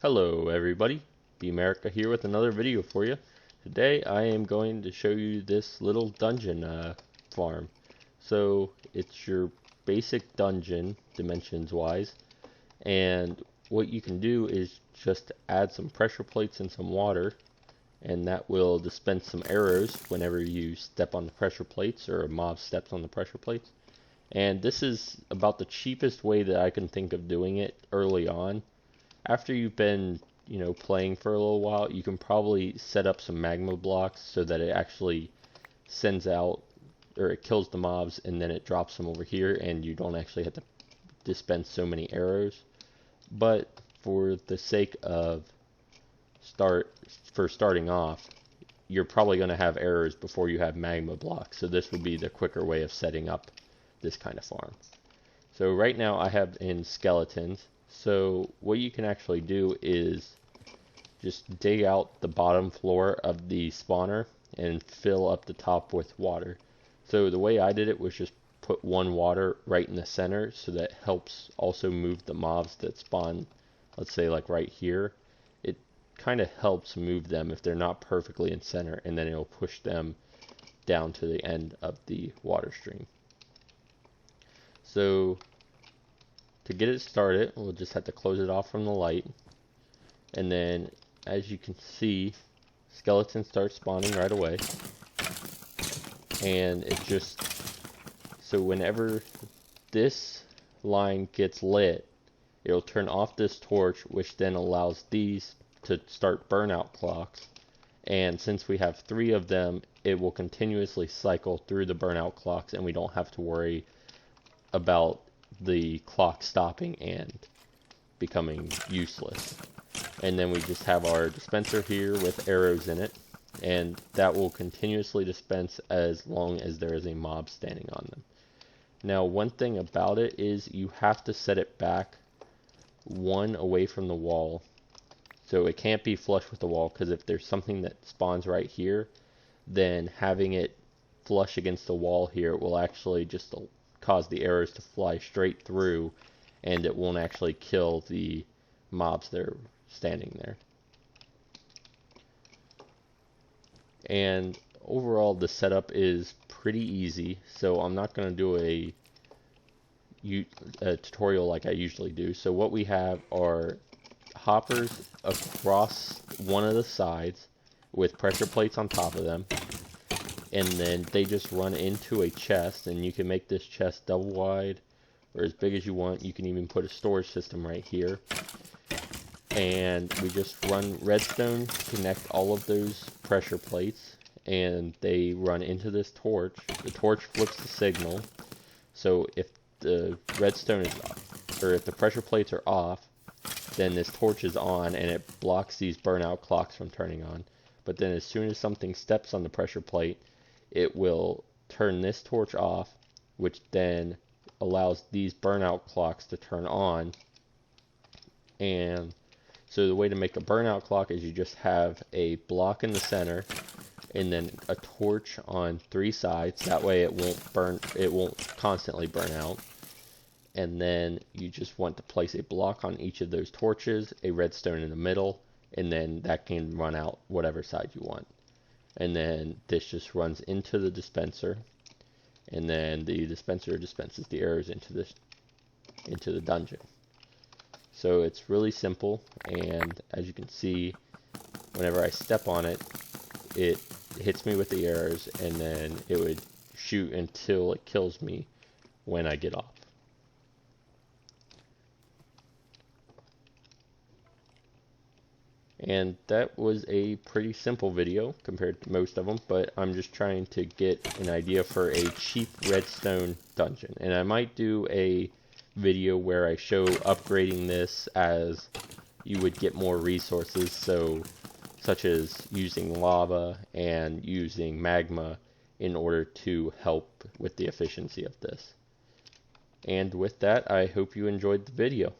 Hello everybody, Bmerica here with another video for you. Today I am going to show you this little dungeon farm. So it's your basic dungeon dimensions wise, and what you can do is just add some pressure plates and some water, and that will dispense some arrows whenever you step on the pressure plates or a mob steps on the pressure plates. And this is about the cheapest way that I can think of doing it early on. After you've been, playing for a little while, you can probably set up some magma blocks so that it actually sends out, or it kills the mobs and then it drops them over here and you don't actually have to dispense so many arrows. But for the sake of starting off, you're probably going to have arrows before you have magma blocks, so this would be the quicker way of setting up this kind of farm. So right now I have in skeletons. So what you can actually do is just dig out the bottom floor of the spawner and fill up the top with water. So the way I did it was just put one water right in the center, so that helps also move the mobs that spawn, let's say like right here. It kind of helps move them if they're not perfectly in center, and then it'll push them down to the end of the water stream. So to get it started, we'll just have to close it off from the light, and then as you can see, skeletons start spawning right away, and it just, so whenever this line gets lit, it'll turn off this torch, which then allows these to start burnout clocks, and since we have 3 of them, it will continuously cycle through the burnout clocks, and we don't have to worry about the clock stopping and becoming useless. And then we just have our dispenser here with arrows in it, and that will continuously dispense as long as there is a mob standing on them. Now, one thing about it is you have to set it back 1 away from the wall, so it can't be flush with the wall, because if there's something that spawns right here, then having it flush against the wall here will actually just cause the arrows to fly straight through, and it won't actually kill the mobs that are standing there. And overall, the setup is pretty easy, so I'm not going to do a tutorial like I usually do. So what we have are hoppers across one of the sides with pressure plates on top of them, and then they just run into a chest, and you can make this chest double wide or as big as you want. You can even put a storage system right here, and we just run redstone to connect all of those pressure plates, and they run into this torch. The torch flips the signal, so if the redstone is off, or if the pressure plates are off, then this torch is on and it blocks these burnout clocks from turning on. But then as soon as something steps on the pressure plate, it will turn this torch off, which then allows these burnout clocks to turn on. And so the way to make a burnout clock is you just have a block in the center and then a torch on 3 sides. That way it won't constantly burn out. And then you just want to place a block on each of those torches, a redstone in the middle, and then that can run out whatever side you want. And then this just runs into the dispenser, and then the dispenser dispenses the arrows into the dungeon. So it's really simple, and as you can see, whenever I step on it, it hits me with the arrows, and then it would shoot until it kills me when I get off. And that was a pretty simple video compared to most of them, but I'm just trying to get an idea for a cheap redstone dungeon. And I might do a video where I show upgrading this as you would get more resources, such as using lava and using magma in order to help with the efficiency of this. And with that, I hope you enjoyed the video.